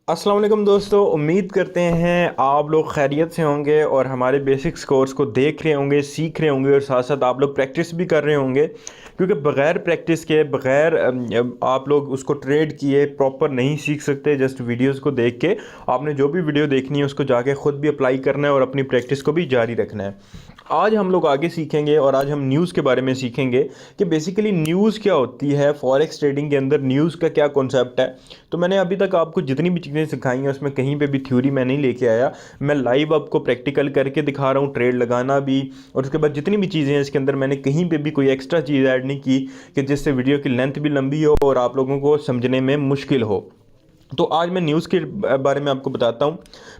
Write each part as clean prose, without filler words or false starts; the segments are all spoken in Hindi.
अस्सलाम वालेकुम दोस्तों, उम्मीद करते हैं आप लोग खैरियत से होंगे और हमारे बेसिक्स कोर्स को देख रहे होंगे, सीख रहे होंगे और साथ साथ आप लोग प्रैक्टिस भी कर रहे होंगे। क्योंकि बग़ैर प्रैक्टिस के, बग़ैर आप लोग उसको ट्रेड किए प्रॉपर नहीं सीख सकते। जस्ट वीडियोस को देख के आपने जो भी वीडियो देखनी है उसको जाके ख़ुद भी अप्लाई करना है और अपनी प्रैक्टिस को भी जारी रखना है। आज हम लोग आगे सीखेंगे और आज हम न्यूज़ के बारे में सीखेंगे कि बेसिकली न्यूज़ क्या होती है, फॉरेक्स ट्रेडिंग के अंदर न्यूज़ का क्या कॉन्सेप्ट है। तो मैंने अभी तक आपको जितनी भी चीज़ें सिखाई हैं उसमें कहीं पे भी थ्योरी मैं नहीं लेके आया, मैं लाइव आपको प्रैक्टिकल करके दिखा रहा हूँ, ट्रेड लगाना भी। और उसके बाद जितनी भी चीज़ें हैं इसके अंदर मैंने कहीं पे भी कोई एक्स्ट्रा चीज़ ऐड नहीं की कि जिससे वीडियो की लेंथ भी लंबी हो और आप लोगों को समझने में मुश्किल हो। तो आज मैं न्यूज़ के बारे में आपको बताता हूँ।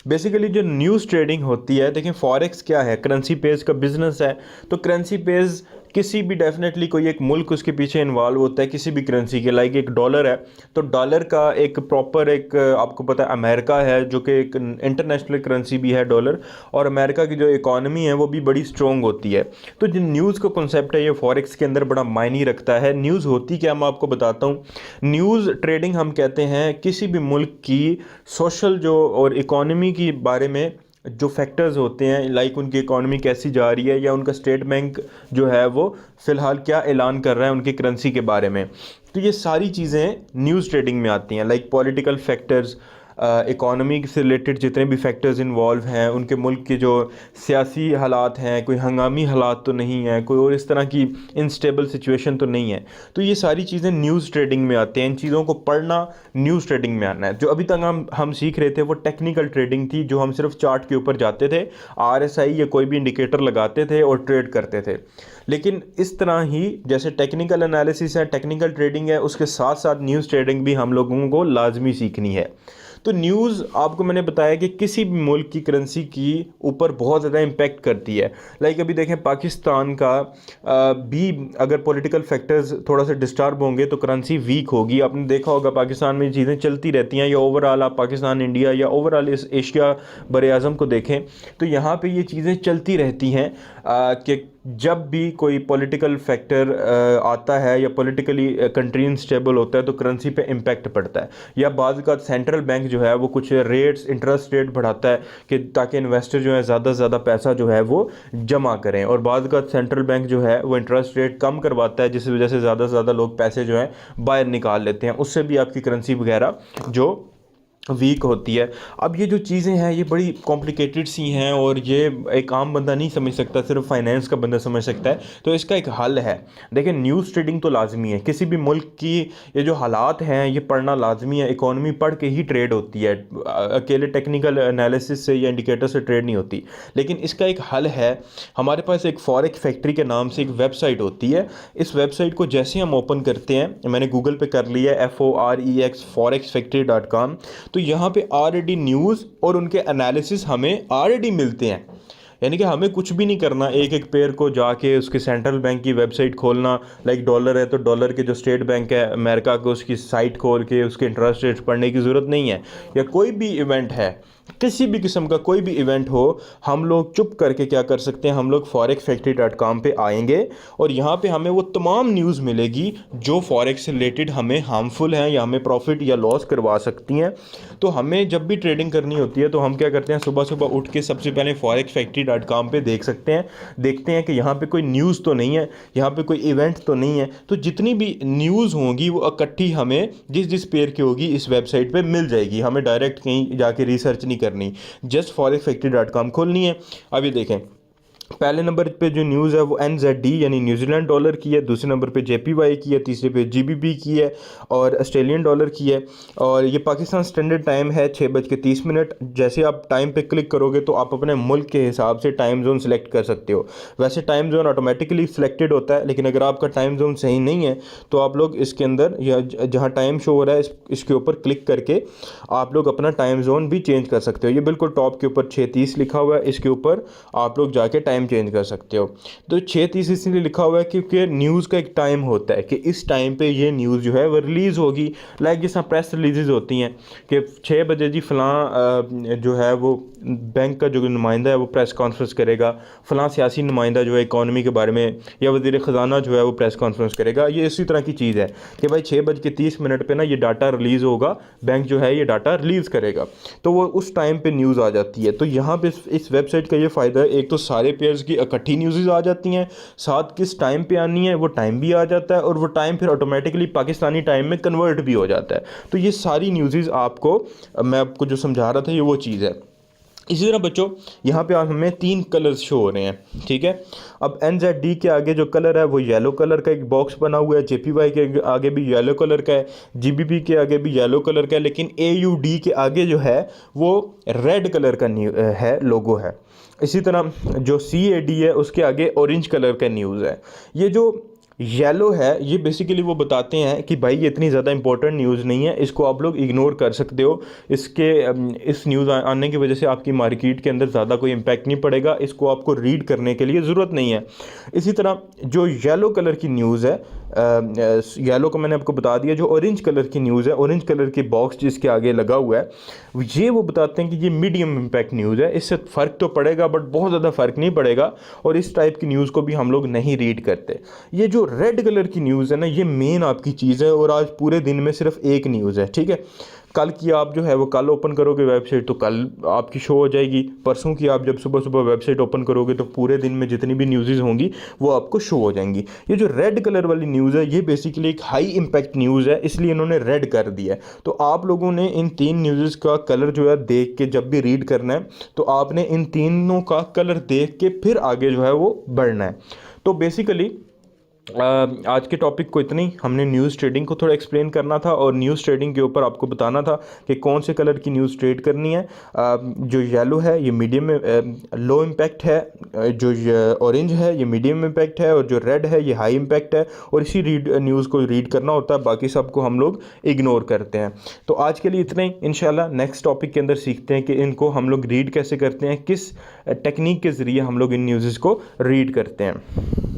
बेसिकली जो न्यूज़ ट्रेडिंग होती है, देखिए फॉरेक्स क्या है, करेंसी पेज का बिजनेस है। तो करेंसी पेज किसी भी, डेफिनेटली कोई एक मुल्क उसके पीछे इन्वॉल्व होता है किसी भी करेंसी के। लाइक एक डॉलर है तो डॉलर का एक प्रॉपर एक, आपको पता है अमेरिका है जो कि एक इंटरनेशनल करेंसी भी है डॉलर, और अमेरिका की जो इकॉनमी है वो भी बड़ी स्ट्रॉन्ग होती है। तो जो न्यूज़ का कॉन्सेप्ट है ये फॉरेक्स के अंदर बड़ा मायने रखता है। न्यूज़ होती क्या, मैं आपको बताता हूँ। न्यूज़ ट्रेडिंग हम कहते हैं किसी भी मुल्क की सोशल जो और इकॉनमी की बारे में जो फैक्टर्स होते हैं, लाइक उनकी इकॉनमी कैसी जा रही है या उनका स्टेट बैंक जो है वो फ़िलहाल क्या ऐलान कर रहा है उनकी करेंसी के बारे में। तो ये सारी चीज़ें न्यूज़ ट्रेडिंग में आती हैं। लाइक पॉलिटिकल फैक्टर्स, इकॉनमी से रिलेटेड जितने भी फैक्टर्स इन्वॉल्व हैं, उनके मुल्क के जो सियासी हालात हैं, कोई हंगामी हालात तो नहीं है, कोई और इस तरह की इनस्टेबल सिचुएशन तो नहीं है। तो ये सारी चीज़ें न्यूज़ ट्रेडिंग में आती हैं। इन चीज़ों को पढ़ना न्यूज़ ट्रेडिंग में आना है। जो अभी तक हम सीख रहे थे वो टेक्निकल ट्रेडिंग थी, जो हम सिर्फ चार्ट के ऊपर जाते थे, RSI या कोई भी इंडिकेटर लगाते थे और ट्रेड करते थे। लेकिन इस तरह ही जैसे टेक्निकल एनालिसिस है, टेक्निकल ट्रेडिंग है, उसके साथ साथ न्यूज़ ट्रेडिंग भी हम लोगों को लाजमी सीखनी है। तो न्यूज़ आपको मैंने बताया कि किसी भी मुल्क की करेंसी की ऊपर बहुत ज़्यादा इम्पेक्ट करती है। लाइक अभी देखें पाकिस्तान का भी अगर पॉलिटिकल फैक्टर्स थोड़ा सा डिस्टर्ब होंगे तो करेंसी वीक होगी। आपने देखा होगा पाकिस्तान में चीज़ें चलती रहती हैं, या ओवरऑल आप पाकिस्तान, इंडिया या ओवरऑल इस एशिया बर आज़म को देखें तो यहाँ पे ये चीज़ें चलती रहती हैं कि जब भी कोई पॉलिटिकल फैक्टर आता है या पॉलिटिकली कंट्री अनस्टेबल होता है तो करेंसी पे इम्पैक्ट पड़ता है। या बाज़ का सेंट्रल बैंक जो है वो कुछ रेट्स, इंटरेस्ट रेट बढ़ाता है कि ताकि इन्वेस्टर जो है ज़्यादा से ज़्यादा पैसा जो है वो जमा करें, और बाज़ का सेंट्रल बैंक जो है वो इंटरेस्ट रेट कम करवाता है, जिस वजह से ज़्यादा से ज़्यादा लोग पैसे जो है बाहर निकाल लेते हैं। उससे भी आपकी करेंसी वगैरह जो वीक होती है। अब ये जो चीज़ें हैं ये बड़ी कॉम्प्लिकेटेड सी हैं और ये एक आम बंदा नहीं समझ सकता, सिर्फ फाइनेंस का बंदा समझ सकता है। तो इसका एक हल है। देखिए न्यूज़ ट्रेडिंग तो लाजमी है, किसी भी मुल्क की ये जो हालात हैं ये पढ़ना लाजमी है। इकॉनमी पढ़ के ही ट्रेड होती है, अकेले टेक्निकल एनालिसिस से या इंडिकेटर से ट्रेड नहीं होती। लेकिन इसका एक हल है। हमारे पास एक फॉरेक्स फैक्ट्री के नाम से एक वेबसाइट होती है। इस वेबसाइट को जैसे हम ओपन करते हैं, मैंने गूगल पे कर लिया है FOREX forexfactory.com, तो यहाँ पे ऑलरेडी न्यूज़ और उनके एनालिसिस हमें ऑलरेडी मिलते हैं। यानी कि हमें कुछ भी नहीं करना, एक एक पेयर को जाके उसके सेंट्रल बैंक की वेबसाइट खोलना। लाइक डॉलर है तो डॉलर के जो स्टेट बैंक है अमेरिका को, उसकी साइट खोल के उसके इंटरेस्ट रेट पढ़ने की ज़रूरत नहीं है। या कोई भी इवेंट है, किसी भी किस्म का कोई भी इवेंट हो, हम लोग चुप करके क्या कर सकते हैं, हम लोग forexfactory.com पे आएंगे और यहाँ पे हमें वो तमाम न्यूज़ मिलेगी जो फॉरेक्स से रिलेटेड हमें हार्मफुल हैं या हमें प्रॉफिट या लॉस करवा सकती हैं। तो हमें जब भी ट्रेडिंग करनी होती है तो हम क्या करते हैं, सुबह सुबह उठ के सबसे पहले forexfactory.com पे देखते हैं कि यहाँ पे कोई न्यूज़ तो नहीं है, यहाँ पे कोई इवेंट तो नहीं है। तो जितनी भी न्यूज़ होंगी वो इकट्ठी हमें जिस जिस पेयर की होगी इस वेबसाइट पे मिल जाएगी। हमें डायरेक्ट कहीं जाके रिसर्च नहीं करनी, जस्ट forexfactory.com खोलनी है। अभी देखें पहले नंबर पे जो न्यूज़ है वो NZD यानी न्यूजीलैंड डॉलर की है, दूसरे नंबर पे JPY की है, तीसरे पे GBP की है और ऑस्ट्रेलियन डॉलर की है। और ये पाकिस्तान स्टैंडर्ड टाइम है 6:30। जैसे आप टाइम पे क्लिक करोगे तो आप अपने मुल्क के हिसाब से टाइम जोन सेलेक्ट कर सकते हो। वैसे टाइम जोन ऑटोमेटिकली सिलेक्टेड होता है, लेकिन अगर आपका टाइम जोन सही नहीं है तो आप लोग इसके अंदर या जहाँ टाइम शो हो रहा है इसके ऊपर क्लिक करके आप लोग अपना टाइम जोन भी चेंज कर सकते हो। ये बिल्कुल टॉप के ऊपर 6:30 लिखा हुआ है, इसके ऊपर आप लोग जाके टाइम टाइम चेंज कर सकते हो। तो 6:30 इसलिए लिखा हुआ है क्योंकि न्यूज़ का एक टाइम होता है कि इस टाइम पे ये न्यूज़ जो है वो रिलीज़ होगी। लाइक जिस प्रेस रिलीज़ होती हैं कि 6 बजे जी फ़लाँ जो है वो बैंक का जो नुमाइंदा है वो प्रेस कॉन्फ्रेंस करेगा, फ़लाँ सियासी नुमाइंदा जो है इकॉनमी के बारे में, या वज़ीर ख़ज़ाना जो है वो प्रेस कॉन्फ्रेंस करेगा। ये इसी तरह की चीज़ है कि भाई 6:30 पे ना ये डाटा रिलीज़ होगा, बैंक जो है ये डाटा रिलीज़ करेगा, तो वो उस टाइम पे न्यूज़ आ जाती है। तो यहाँ पे इस वेबसाइट का ये फ़ायदा है, एक तो सारे पेयर्स की इकट्ठी न्यूज़ आ जाती हैं, साथ किस टाइम पे आनी है वो टाइम भी आ जाता है, और वो टाइम फिर ऑटोमेटिकली पाकिस्तानी टाइम में कन्वर्ट भी हो जाता है। तो ये सारी न्यूज़ आपको, मैं आपको जो समझा रहा था ये वो चीज़ है। इसी तरह बच्चों यहाँ पे हमें 3 कलर्स शो हो रहे हैं, ठीक है। अब NZD के आगे जो कलर है वो येलो कलर का एक बॉक्स बना हुआ है, JPY के आगे भी येलो कलर का है, GBP के आगे भी येलो कलर का है, लेकिन AUD के आगे जो है वो रेड कलर का है, लोगो है। इसी तरह जो CAD है उसके आगे ऑरेंज कलर का न्यूज़ है। ये जो येलो है ये बेसिकली वो बताते हैं कि भाई ये इतनी ज़्यादा इंपॉर्टेंट न्यूज़ नहीं है, इसको आप लोग इग्नोर कर सकते हो, इसके इस न्यूज़ आने की वजह से आपकी मार्केट के अंदर ज़्यादा कोई इम्पैक्ट नहीं पड़ेगा, इसको आपको रीड करने के लिए ज़रूरत नहीं है। इसी तरह जो येलो कलर की न्यूज़ है, येलो को मैंने आपको बता दिया, जो ऑरेंज कलर की न्यूज़ है, ऑरेंज कलर के बॉक्स जिसके आगे लगा हुआ है, ये वो बताते हैं कि ये मीडियम इम्पैक्ट न्यूज़ है, इससे फ़र्क तो पड़ेगा बट बहुत ज़्यादा फ़र्क नहीं पड़ेगा, और इस टाइप की न्यूज़ को भी हम लोग नहीं रीड करते। ये जो रेड कलर की न्यूज़ है ना, ये मेन आपकी चीज़ है, और आज पूरे दिन में सिर्फ एक न्यूज़ है, ठीक है। कल की आप जो है वो कल ओपन करोगे वेबसाइट तो कल आपकी शो हो जाएगी, परसों की आप जब सुबह सुबह वेबसाइट ओपन करोगे तो पूरे दिन में जितनी भी न्यूज़ होंगी वो आपको शो हो जाएंगी। ये जो रेड कलर वाली न्यूज़ है ये बेसिकली एक हाई इम्पैक्ट न्यूज़ है, इसलिए इन्होंने रेड कर दिया है। तो आप लोगों ने इन 3 न्यूज़ का कलर जो है देख के जब भी रीड करना है तो आपने इन तीनों का कलर देख के फिर आगे जो है वो बढ़ना है। तो बेसिकली आज के टॉपिक को इतनी हमने न्यूज़ ट्रेडिंग को थोड़ा एक्सप्लेन करना था, और न्यूज़ ट्रेडिंग के ऊपर आपको बताना था कि कौन से कलर की न्यूज़ ट्रेड करनी है। जो येलो है ये मीडियम में लो इम्पैक्ट है, जो ऑरेंज है ये मीडियम इम्पैक्ट है, और जो रेड है ये हाई इम्पैक्ट है, और इसी न्यूज़ को रीड करना होता है, बाकी सबको हम लोग इग्नोर करते हैं। तो आज के लिए इतना ही, इंशाल्लाह नेक्स्ट टॉपिक के अंदर सीखते हैं कि इनको हम लोग रीड कैसे करते हैं, किस टेक्निक के ज़रिए हम लोग इन न्यूज़ को रीड करते हैं।